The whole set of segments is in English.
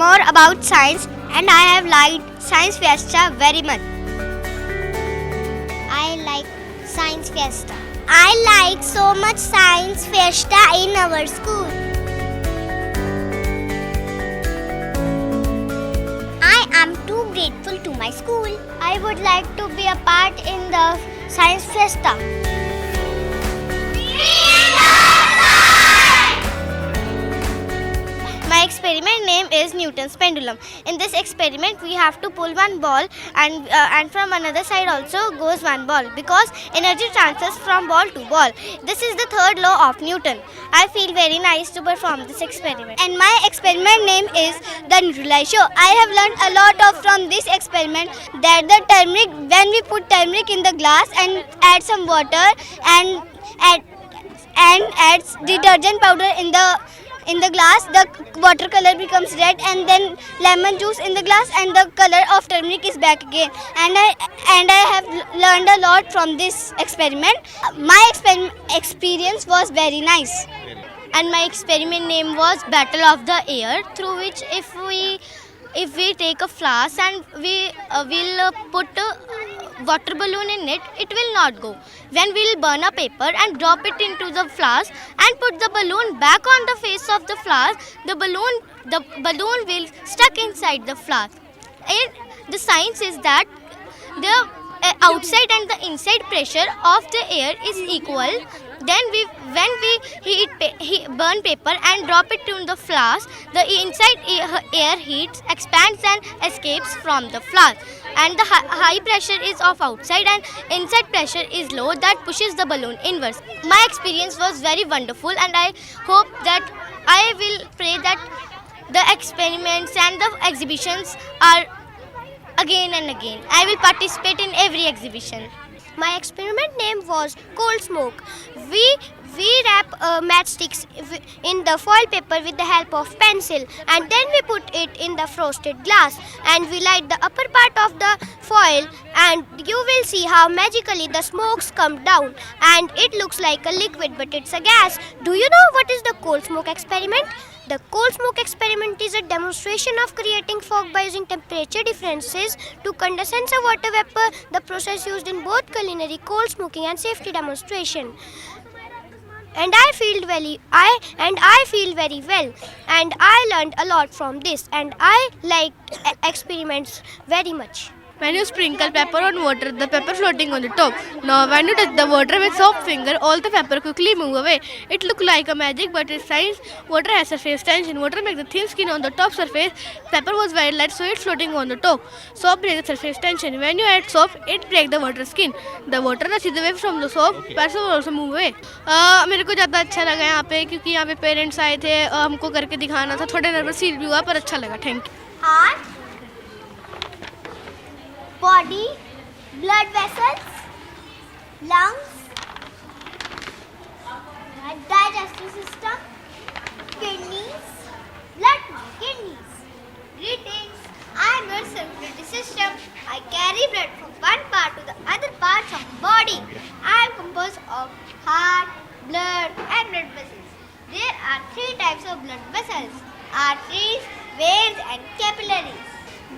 more about science and I have liked Science Fiesta very much. I like Science Fiesta. I like so much Science Fiesta in our school. I am too grateful to my school. I would like to be a part in the Science Fiesta. My experiment name is Newton's pendulum. In this experiment, we have to pull one ball and from another side also goes one ball because energy transfers from ball to ball. This is the third law of Newton. I feel very nice to perform this experiment. And my experiment name is the Nutrilite Show. I have learned a lot from this experiment that the turmeric, when we put turmeric in the glass and add some water and adds detergent powder in the glass, the watercolor becomes red, and then lemon juice in the glass and the color of turmeric is back again. And I have learned a lot from this experiment. My experience was very nice. And my experiment name was Battle of the Air, through which if we take a flask and we will put a water balloon in it, it will not go. When we will burn a paper and drop it into the flask and put the balloon back on the face of the flask, the balloon will stuck inside the flask. And the science is that the outside and the inside pressure of the air is equal. Then when we burn paper and drop it in the flask, the inside air heats, expands and escapes from the flask. And the high pressure is of outside and inside pressure is low, that pushes the balloon inwards. My experience was very wonderful, and I hope that I will pray that the experiments and the exhibitions are again and again. I will participate in every exhibition. My experiment name was Cold Smoke. We wrap matchsticks in the foil paper with the help of pencil, and then we put it in the frosted glass and we light the upper part of the foil, and you will see how magically the smokes come down and it looks like a liquid, but it's a gas. Do you know what is the cold smoke experiment? The cold smoke experiment is a demonstration of creating fog by using temperature differences to condense a water vapor, the process used in both culinary, cold smoking and safety demonstration. And I feel very well, and I learned a lot from this, and I liked experiments very much. When you sprinkle pepper on water, the pepper floating on the top. Now when you touch the water with soft finger, all the pepper quickly move away. It looks like a magic, but in science, water has surface tension. Water makes the thin skin on the top surface. Pepper was very light, so it's floating on the top. Soap breaks the surface tension. When you add soap, it breaks the water skin. The water rushes away from the soap. Pepper will also move away. मेरे को ज़्यादा अच्छा लगा यहाँ पे, क्योंकि यहाँ पे पेरेंट्स आए थे, हमको करके दिखाना था. थोड़ा नर्वस फील भी हुआ, पर अच्छा लगा. Thank you. Heart, body, blood vessels, lungs, digestive system, kidneys, kidneys. Greetings, I am your circulatory system. I carry blood from one part to the other parts of the body. I am composed of heart, blood and blood vessels. There are three types of blood vessels: arteries, veins and capillaries.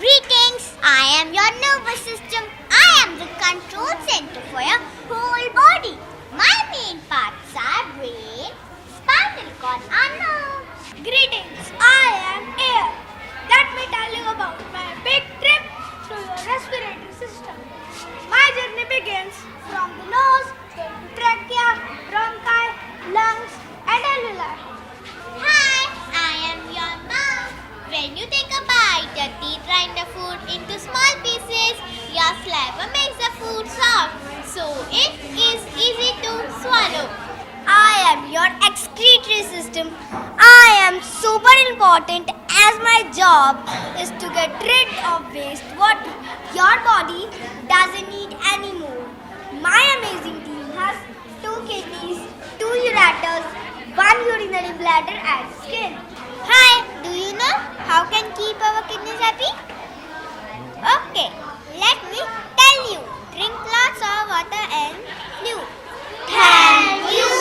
Greetings, I am your nervous system. I am the control center for your whole body. My main parts are brain, spinal cord and nerves. Greetings, I am air. Let me tell you about my big trip through your respiratory system. My journey begins from the nose, going to trachea, bronchi, lungs and alveoli. Hi, I am your mouth. When you take a bite, your teeth grind the food into small pieces. Your saliva makes the food soft, so it is easy to swallow. I am your excretory system. I am super important as my job is to get rid of waste water your body doesn't need anymore. My amazing team has 2 kidneys, 2 ureters, 1 urinary bladder and skin. Hi, do you know how can keep our kidneys happy? Okay, let me tell you. Drink lots of water and fluid. Thank you.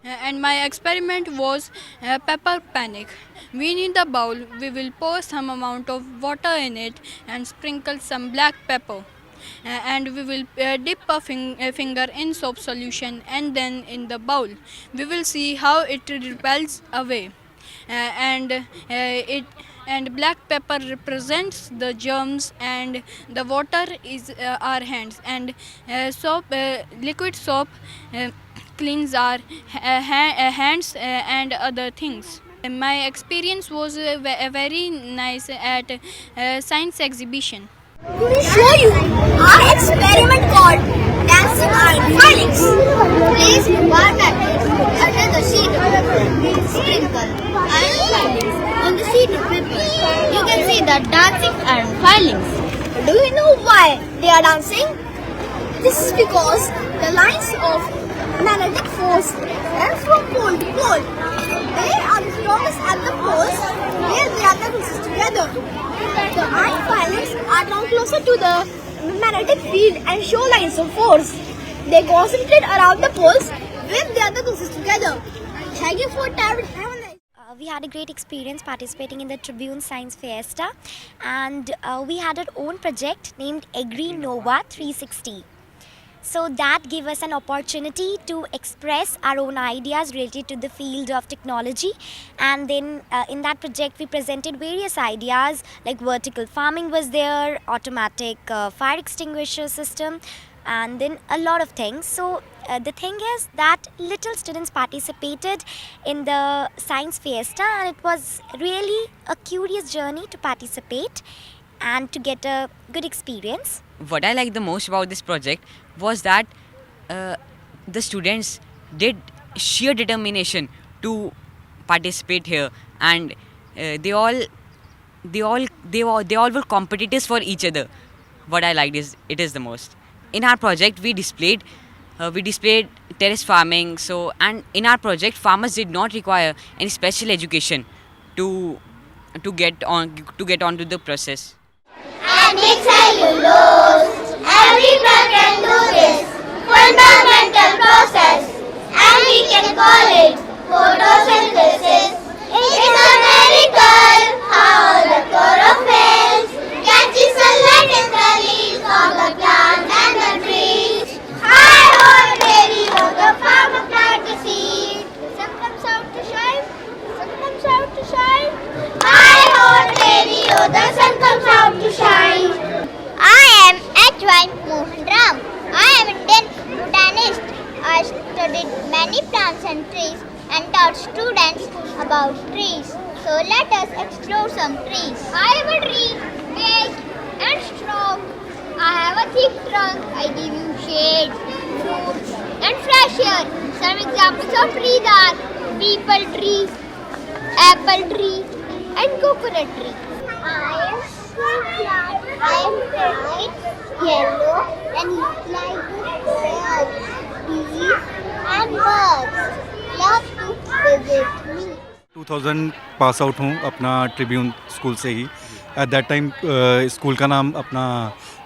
And my experiment was pepper panic. We need a bowl. We will pour some amount of water in it and sprinkle some black pepper. And we will dip a finger in soap solution and then in the bowl. We will see how it repels away. And black pepper represents the germs, and the water is our hands, and liquid soap cleans our hands and other things. My experience was very nice at science exhibition. We will show you our experiment called dancing iron filings. Place bar package under the sheet of paper. Sprinkle iron filings on the sheet of paper. You can see the dancing iron filings. Do you know why they are dancing? This is because the lines of magnetic force are from pole to pole. They are the strongest at the poles where the other pieces together. The iron filings are drawn closer to the magnetic field and show lines of force. They concentrate around the poles where the other pieces together. Thank you for having us. We had a great experience participating in the Tribune Science Fiesta, and we had our own project named Agri Nova 360. So that gave us an opportunity to express our own ideas related to the field of technology, and then in that project we presented various ideas like vertical farming was there, automatic fire extinguisher system, and then a lot of things. So the thing is that little students participated in the Science Fiesta, and it was really a curious journey to participate and to get a good experience. What I like the most about this project was that the students did sheer determination to participate here, and they all were competitors for each other. What I liked is it is the most. In our project, we displayed terrace farming. So, and in our project, farmers did not require any special education to get onto the process. And with cellulose, everyone can do this fundamental process, and we can call it photosynthesis. It's a miracle how the chlorophyll catches sunlight in the leaves of the plant and the trees. I hold baby of the farmer plant the seed. The sun comes out to shine. The sun comes out to shine. I hold baby of the sun comes out to shine. I am H.Y. Mohan Ram. I am Indian botanist. I studied many plants and trees and taught students about trees. So let us explore some trees. I am a tree, big and strong. I have a thick trunk. I give you shade, fruits and fresh air. Some examples of trees are peepal tree, apple tree and coconut tree. I am sunflower. I am bright, yellow and like birds, bees and birds. Love to visit me. 2000 pass out हूँ अपना Tribune school से ही. At that time school का नाम अपना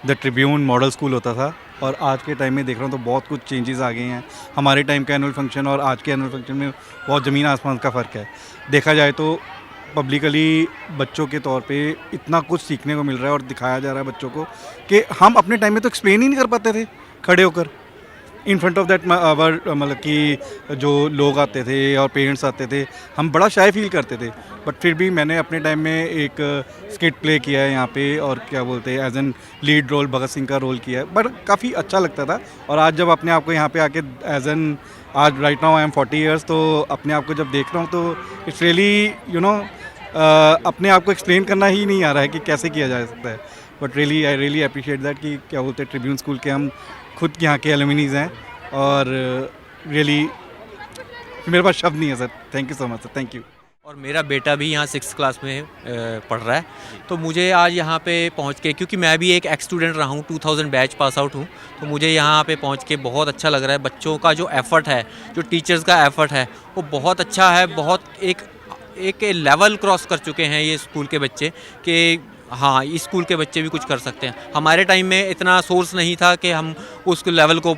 the Tribune model school होता था, और आज के टाइम में देख रहा हूँ तो बहुत कुछ चेंजेस आ गए हैं. हमारे टाइम का एनुअल फंक्शन और आज के एनुअल फंक्शन में बहुत ज़मीन आसमान का फ़र्क है. देखा जाए तो पब्लिकली बच्चों के तौर पे इतना कुछ सीखने को मिल रहा है और दिखाया जा रहा है बच्चों को कि हम अपने टाइम में तो एक्सप्लेन ही नहीं कर पाते थे खड़े होकर इन फ्रंट ऑफ दैट. मतलब कि जो लोग आते थे और पेरेंट्स आते थे, हम बड़ा शाय फील करते थे. बट फिर भी मैंने अपने टाइम में एक स्किट प्ले किया है यहाँ पे, और क्या बोलते हैं as an lead role Bhagat Singh का रोल किया है. बट काफ़ी अच्छा लगता था. और आज जब अपने आप को यहाँ पे आके एज एन आज right now I am 40 years, तो अपने आप को जब देख रहा हूँ तो इट्स रियली अपने आप को एक्सप्लेन करना ही नहीं आ रहा है कि कैसे किया जा सकता है. But really I really appreciate that कि क्या बोलते हैं ट्रिब्यून स्कूल के हम खुद यहाँ के एलुमिनीज हैं, और रियली मेरे पास शब्द नहीं है sir. Thank you so much sir. Thank you. और मेरा बेटा भी यहाँ 6th क्लास में पढ़ रहा है, तो मुझे आज यहाँ पे पहुँच के, क्योंकि मैं भी एक स्टूडेंट रहा हूँ, 2000 बैच पास आउट हूँ, तो मुझे यहाँ पे पहुँच के बहुत अच्छा लग रहा है. बच्चों का जो एफ़र्ट है, जो टीचर्स का एफ़र्ट है, वो बहुत अच्छा है. बहुत एक लेवल क्रॉस कर चुके हैं ये स्कूल के बच्चे कि हाँ इस स्कूल के बच्चे भी कुछ कर सकते हैं। हमारे टाइम में इतना सोर्स नहीं था कि हम उस लेवल को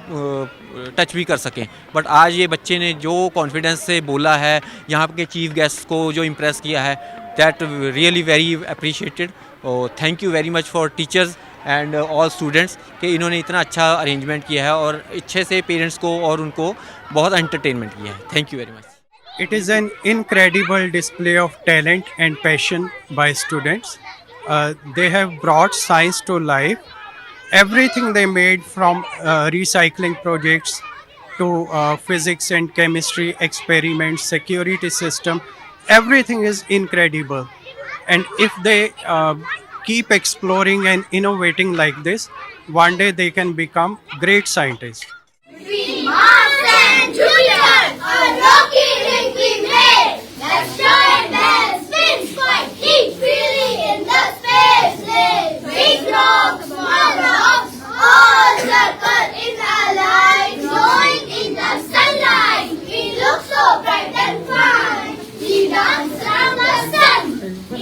टच भी कर सकें, बट आज ये बच्चे ने जो कॉन्फिडेंस से बोला है, यहाँ के चीफ गेस्ट को जो इम्प्रेस किया है, दैट रियली वेरी अप्रिशिएटेड। और thank you very much for teachers and all students कि इन्होंने इतना अच्छा अरेंजमेंट किया है और अच्छे से पेरेंट्स को और उनको बहुत एंटरटेनमेंट किया है। Thank you very much. It is an incredible display of talent and passion by students. They have brought science to life. Everything they made, from recycling projects to physics and chemistry experiments, security system, everything is incredible. And if they keep exploring and innovating like this, one day they can become great scientists. Mars and Jupiter, a rocky thinking race. Let's join them, spins quite deep, freely in the space race. Big rocks, small rocks, all circle in a line, glowing in the sunlight. We look so bright and fine. We dance around the sun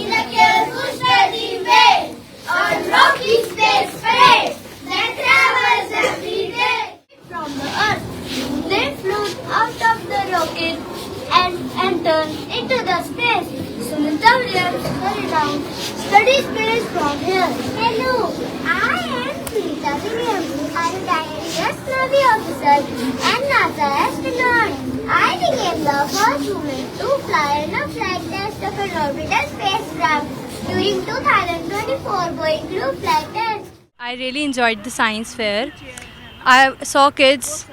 in a careful, steady way. On rocky space parade that travels every day. From the earth, they float out of the rocket and turn into the space. So little there, hurry down, study space from here. Hello, I am Preeta Williams. I am IAS Navy officer and NASA astronaut. I became the first woman to fly in a flight test of an orbital spacecraft during 2024 Boeing Crew flight test. I really enjoyed the science fair. I saw kids,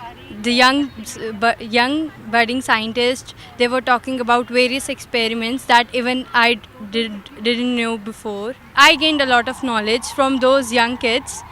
the young budding scientists. They were talking about various experiments that even I didn't know before. I gained a lot of knowledge from those young kids.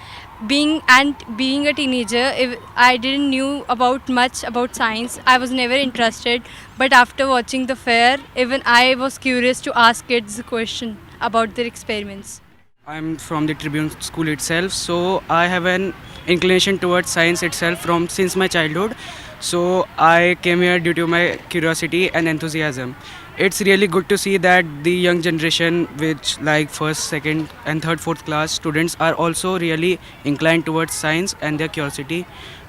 Being a teenager, I didn't knew about much about science. I was never interested. But after watching the fair, even I was curious to ask kids a question about their experiments. I'm from the Tribune School itself, so I have an inclination towards science itself from since my childhood. So I came here due to my curiosity and enthusiasm. It's really good to see that the young generation, which like first, second and third, fourth class students, are also really inclined towards science and their curiosity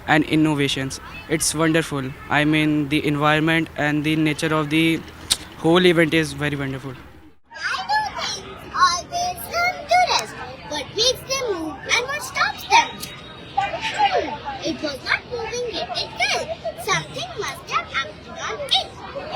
and innovations. It's wonderful. I mean, the environment and the nature of the whole event is very wonderful. I do things always come to rest. What makes them move and what stops them? It was not moving yet, it fell. Something must have acted on it.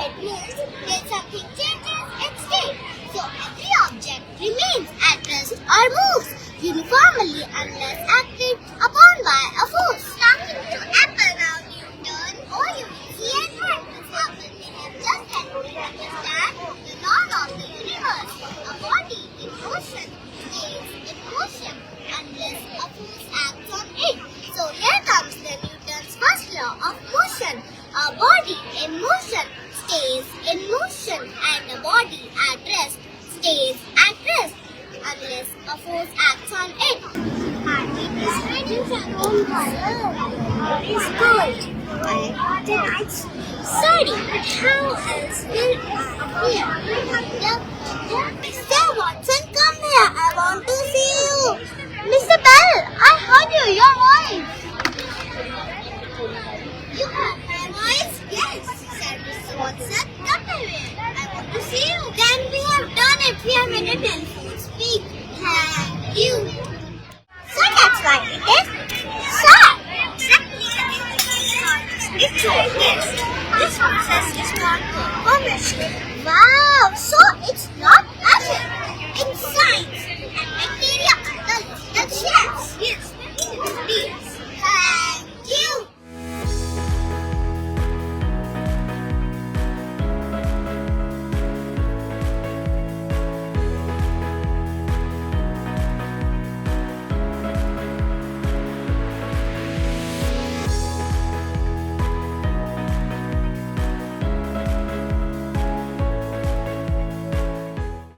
It moves till something changes its state. So every object remains at rest or moves uniformly unless acted upon by a force. Talking to Apple now, Newton, oh you will see and what has happened. They have just helped me understand the law of the universe. A body in motion stays in motion unless a force acts on it. So here comes the Newton's first law of motion. A body in motion stays in motion and a body at rest stays at rest unless a force acts on it. And it is red in our own color. It is gold. Tonight's sorry, but how else will I appear? Mr. Watson, come here. I want to see you. Mr. Bell, I heard you. Your voice. You heard my voice? Yes, said Mr. Watson. Come here. I want to see you. Then we have done it. We have made a telephone speak. Thank you. So that's why it is. Sir, exactly. It's yes. This process is called commission. Wow. So it's not